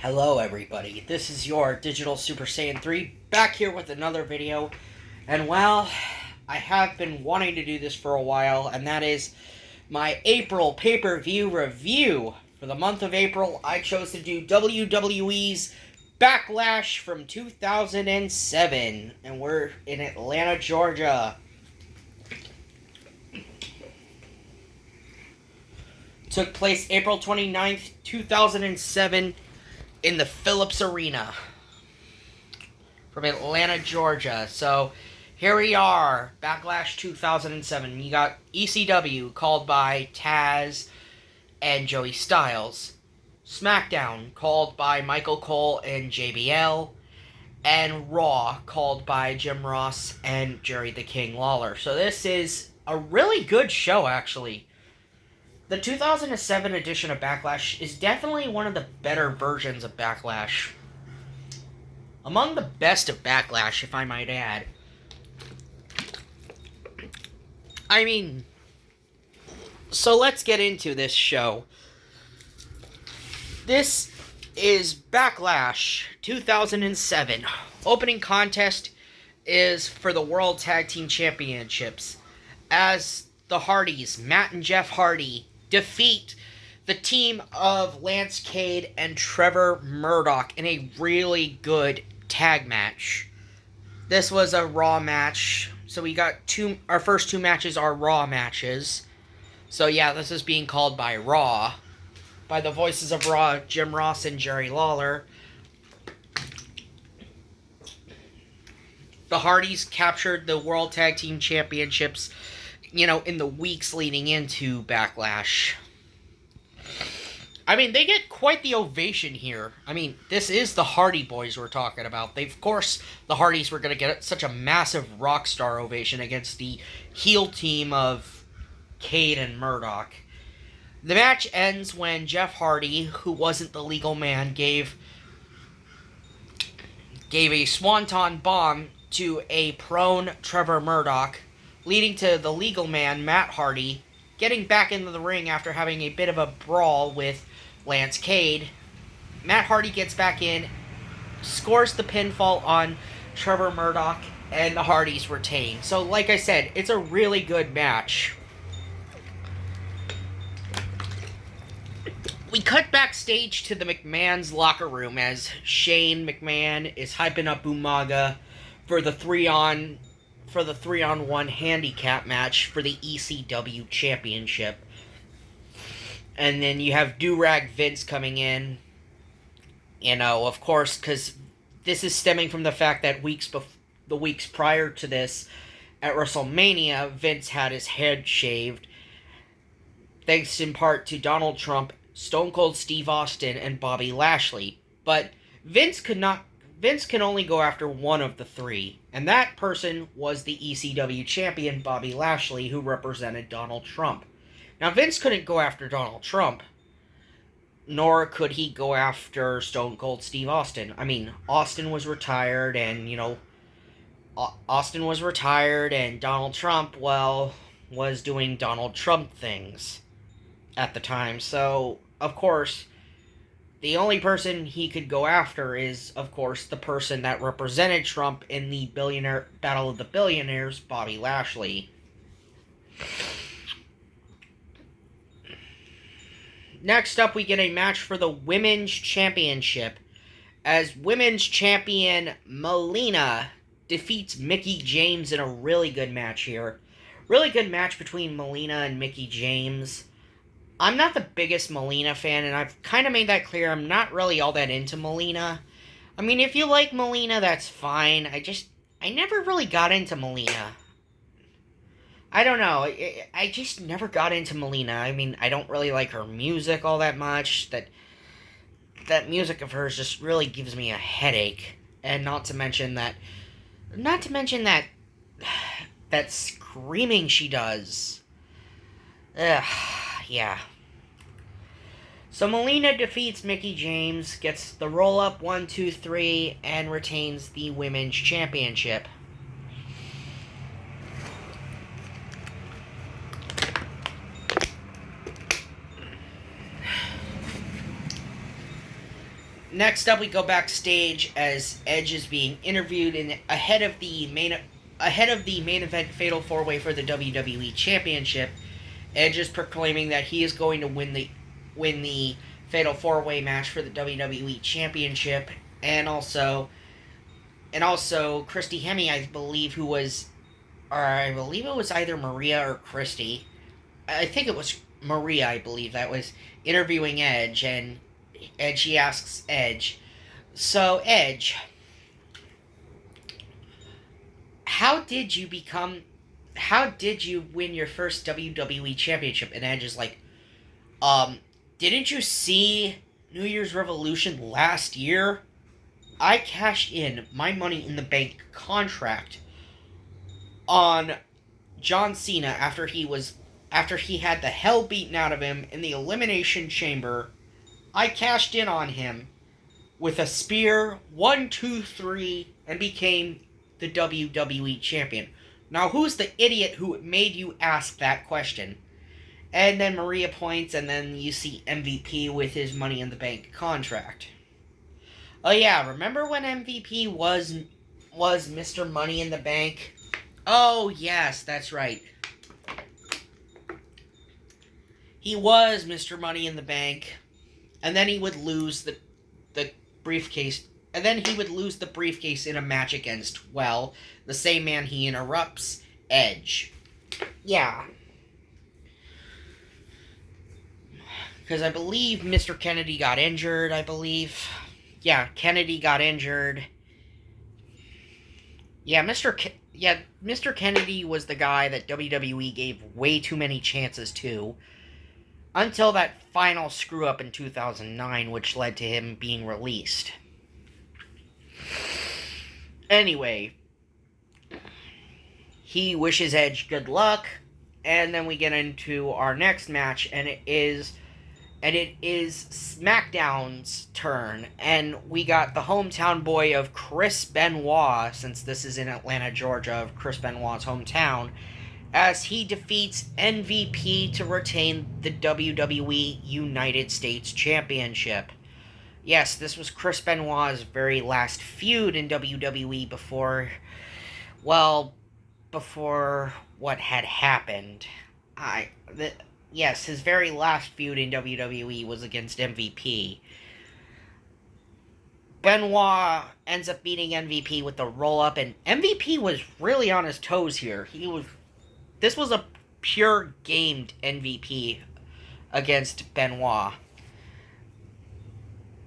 Hello everybody, this is your Digital Super Saiyan 3, back here with another video, and well, I have been wanting to do this for a while, and that is my April pay-per-view review. For the month of April, I chose to do WWE's Backlash from 2007, and we're in Atlanta, Georgia. Took place April 29th, 2007, in the Phillips Arena from Atlanta, Georgia. So here we are, Backlash 2007. You got ECW called by Taz and Joey Styles. SmackDown called by Michael Cole and JBL. And Raw called by Jim Ross and Jerry the King Lawler. So this is a really good show, actually. The 2007 edition of Backlash is definitely one of the better versions of Backlash. Among the best of Backlash, if I might add. I mean, so let's get into this show. This is Backlash 2007. Opening contest is for the World Tag Team Championships, as the Hardys, Matt and Jeff Hardy, defeat the team of Lance Cade and Trevor Murdoch in a really good tag match. This was a Raw match, so we got our first two matches are Raw matches. So yeah, this is being called by Raw, by the voices of Raw, Jim Ross and Jerry Lawler. The Hardys captured the World Tag Team Championships, in the weeks leading into Backlash. I mean, they get quite the ovation here. I mean, this is the Hardy Boys we're talking about. Of course, the Hardys were going to get such a massive rock star ovation against the heel team of Cade and Murdoch. The match ends when Jeff Hardy, who wasn't the legal man, gave a swanton bomb to a prone Trevor Murdoch, leading to the legal man, Matt Hardy, getting back into the ring after having a bit of a brawl with Lance Cade. Matt Hardy gets back in, scores the pinfall on Trevor Murdoch, and the Hardys retain. So, like I said, it's a really good match. We cut backstage to the McMahon's locker room as Shane McMahon is hyping up Umaga for the 3-on-1 handicap match for the ECW Championship. And then you have Do-Rag Vince coming in. Of course, because this is stemming from the fact that the weeks prior to this, at WrestleMania, Vince had his head shaved, thanks in part to Donald Trump, Stone Cold Steve Austin, and Bobby Lashley. But Vince can only go after one of the three, and that person was the ECW champion, Bobby Lashley, who represented Donald Trump. Now, Vince couldn't go after Donald Trump, nor could he go after Stone Cold Steve Austin. I mean, Austin was retired, and, Donald Trump, was doing Donald Trump things at the time. So, of course, the only person he could go after is, of course, the person that represented Trump in the Battle of the Billionaires, Bobby Lashley. Next up, we get a match for the Women's Championship, as Women's Champion Melina defeats Mickie James in a really good match here. Really good match between Melina and Mickie James. I'm not the biggest Melina fan, and I've kind of made that clear. I'm not really all that into Melina. I mean, if you like Melina, that's fine. I never really got into Melina. I don't know. I just never got into Melina. I mean, I don't really like her music all that much. That music of hers just really gives me a headache. And not to mention that that screaming she does. Ugh. Yeah. So Melina defeats Mickie James, gets the roll-up 1, 2, 3, and retains the Women's Championship. Next up, we go backstage as Edge is being interviewed ahead of the main event Fatal 4-Way for the WWE Championship. Edge is proclaiming that he is going to win the Fatal 4-Way match for the WWE Championship, and also Christy Hemme, I believe it was either Maria or Christy. I think it was Maria, I believe, that was interviewing Edge, and she asks Edge, "So Edge, how did you win your first WWE championship?" And Edge is like, didn't you see New Year's Revolution last year? I cashed in my Money in the Bank contract on John Cena after he had the hell beaten out of him in the Elimination Chamber. I cashed in on him with a spear, 1, 2, 3, and became the WWE Champion. Now, who's the idiot who made you ask that question? And then Maria points, and then you see MVP with his Money in the Bank contract. Oh yeah, remember when MVP was Mr. Money in the Bank? Oh yes, that's right. He was Mr. Money in the Bank, and then he would lose the briefcase, and then he would lose the briefcase in a match against, well, the same man he interrupts, Edge. Yeah. Because I believe Mr. Kennedy got injured, I believe. Yeah, Kennedy got injured. Yeah, Mr. Kennedy was the guy that WWE gave way too many chances to, until that final screw-up in 2009, which led to him being released. Anyway, he wishes Edge good luck, and then we get into our next match, and it is SmackDown's turn, and we got the hometown boy of Chris Benoit, since this is in Atlanta, Georgia, of Chris Benoit's hometown, as he defeats MVP to retain the WWE United States Championship. Yes, this was Chris Benoit's very last feud in WWE before what had happened. Yes, his very last feud in WWE was against MVP. Benoit ends up beating MVP with the roll-up, and MVP was really on his toes here. This was a pure gamed MVP against Benoit.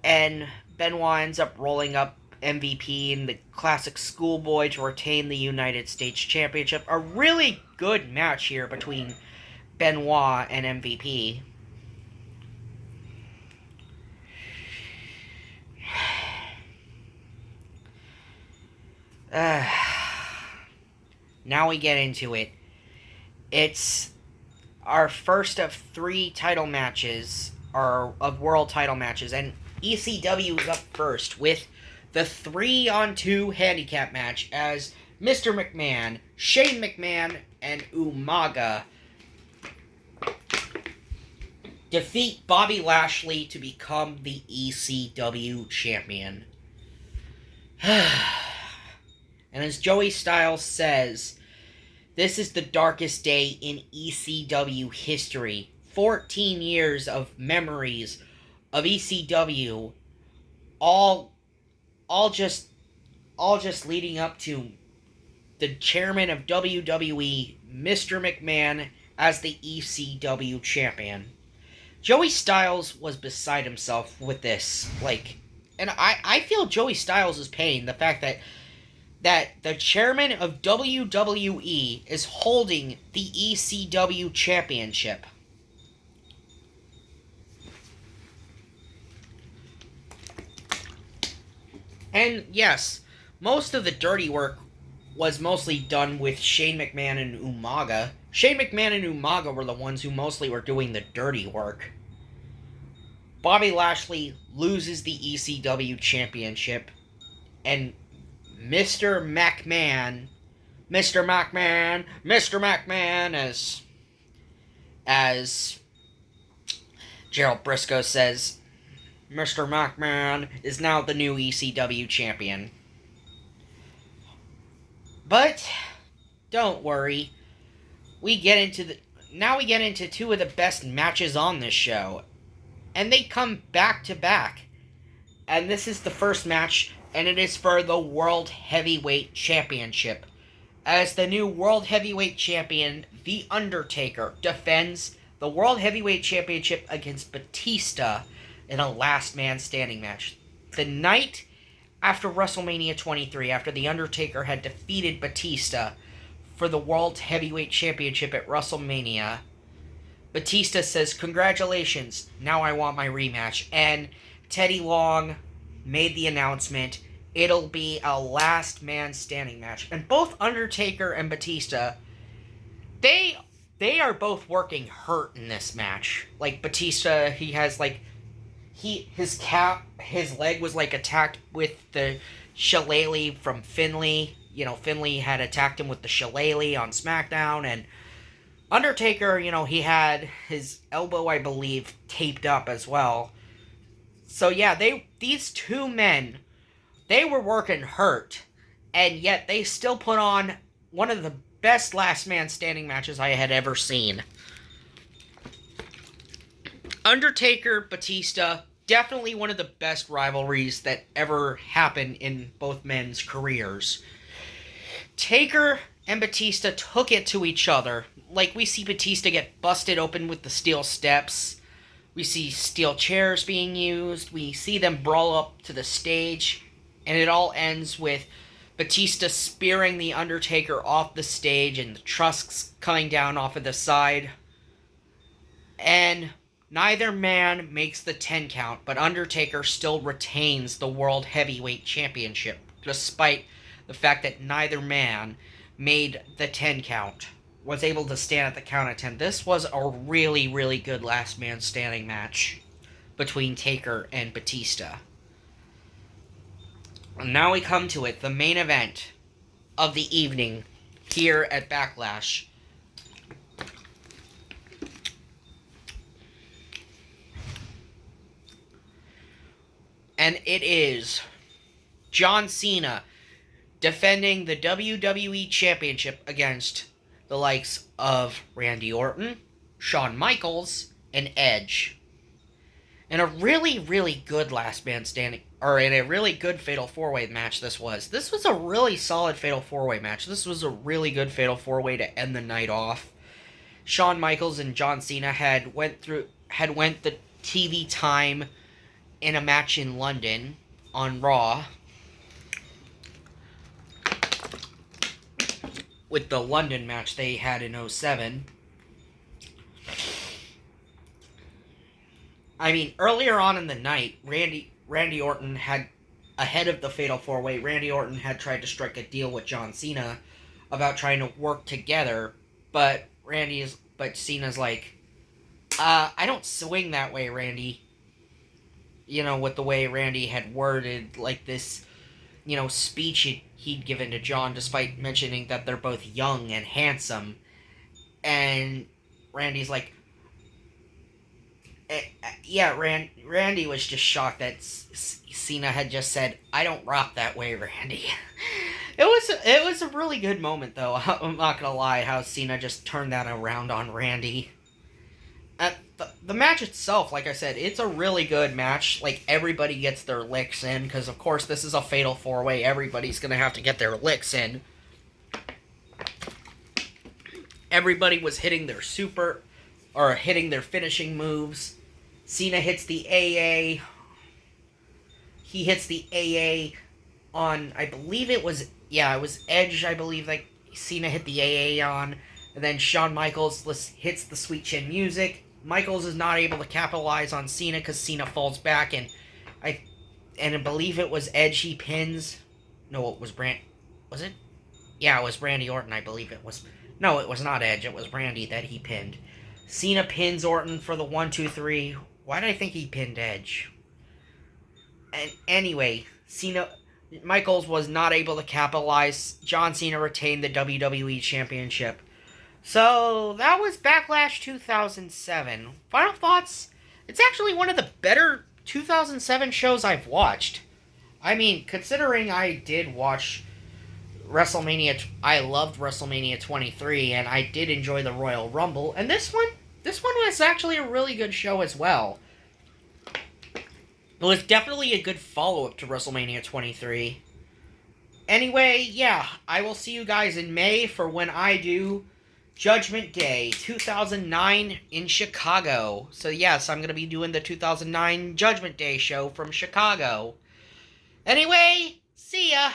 And Benoit ends up rolling up MVP in the classic schoolboy to retain the United States Championship. A really good match here between Benoit and MVP. Now we get into it. It's our first of 3 title matches, or of world title matches, and ECW is up first with the 3-on-2 handicap match as Mr. McMahon, Shane McMahon, and Umaga defeat Bobby Lashley to become the ECW champion. And as Joey Styles says, this is the darkest day in ECW history. 14 years of memories of ECW, all just leading up to the chairman of WWE, Mr. McMahon, as the ECW champion. Joey Styles was beside himself with this, and I feel Joey Styles is pain, the fact that the chairman of WWE is holding the ECW championship. And yes, most of the dirty work was mostly done with Shane McMahon and Umaga. Shane McMahon and Umaga were the ones who mostly were doing the dirty work. Bobby Lashley loses the ECW championship, and Mr. McMahon, as Gerald Briscoe says, Mr. McMahon is now the new ECW champion. But don't worry. Now we get into two of the best matches on this show. And they come back to back. And this is the first match, and it is for the World Heavyweight Championship. As the new World Heavyweight Champion, The Undertaker defends the World Heavyweight Championship against Batista in a last man standing match. The night after WrestleMania 23, after The Undertaker had defeated Batista for the World Heavyweight Championship at WrestleMania, Batista says, "Congratulations, now I want my rematch." And Teddy Long made the announcement, it'll be a last man standing match. And both Undertaker and Batista, they are both working hurt in this match. Like Batista, he has like his leg was like attacked with the shillelagh from Finlay. You know, Finlay had attacked him with the shillelagh on SmackDown, and Undertaker, you know, he had his elbow, I believe, taped up as well. So yeah, these two men, they were working hurt, and yet they still put on one of the best last man standing matches I had ever seen. Undertaker, Batista, definitely one of the best rivalries that ever happened in both men's careers. Taker and Batista took it to each other. Like, we see Batista get busted open with the steel steps. We see steel chairs being used. We see them brawl up to the stage. And it all ends with Batista spearing The Undertaker off the stage and the trusks coming down off of the side. And neither man makes the 10 count, but Undertaker still retains the World Heavyweight Championship, despite the fact that neither man made the 10 count, was able to stand at the count of 10. This was a really, really good last man standing match between Taker and Batista. And now we come to it, the main event of the evening here at Backlash. And it is John Cena defending the WWE Championship against the likes of Randy Orton, Shawn Michaels, and Edge. In a really, really good last man standing, or in a really good Fatal 4-Way match this was. This was a really solid Fatal 4-Way match. This was a really good Fatal 4-Way to end the night off. Shawn Michaels and John Cena had went the TV time in a match in London on Raw, with the London match they had in 2007. I mean, earlier on in the night, Randy Orton had, ahead of the Fatal 4-Way, Randy Orton had tried to strike a deal with John Cena about trying to work together, but Cena's like, I don't swing that way, Randy. You know, with the way Randy had worded, like, this, you know, speech he'd given to John, despite mentioning that they're both young and handsome. And Randy's like, yeah, Randy was just shocked that Cena had just said, "I don't rock that way, Randy." It was a really good moment, though. I'm not gonna lie, how Cena just turned that around on Randy. The match itself, like I said, it's a really good match. Like, everybody gets their licks in, because of course this is a Fatal 4-Way. Everybody's gonna have to get their licks in. Everybody was hitting their hitting their finishing moves. Cena hits the AA. He hits the AA on, I believe it was Edge, I believe, like, Cena hit the AA on. And then Shawn Michaels hits the Sweet Chin Music. Michaels is not able to capitalize on Cena because Cena falls back, and I believe it was Edge he pins. No, it was was it? Yeah, it was Randy Orton, I believe it was. No, it was not Edge, it was Randy that he pinned. Cena pins Orton for the 1-2-3. Why did I think he pinned Edge? And anyway, Michaels was not able to capitalize. John Cena retained the WWE Championship. So, that was Backlash 2007. Final thoughts? It's actually one of the better 2007 shows I've watched. I mean, considering I did watch WrestleMania, I loved WrestleMania 23, and I did enjoy the Royal Rumble, and this one was actually a really good show as well. It was definitely a good follow-up to WrestleMania 23. Anyway, yeah, I will see you guys in May for when I do Judgment Day 2009 in Chicago. So yes, I'm going to be doing the 2009 Judgment Day show from Chicago. Anyway, see ya!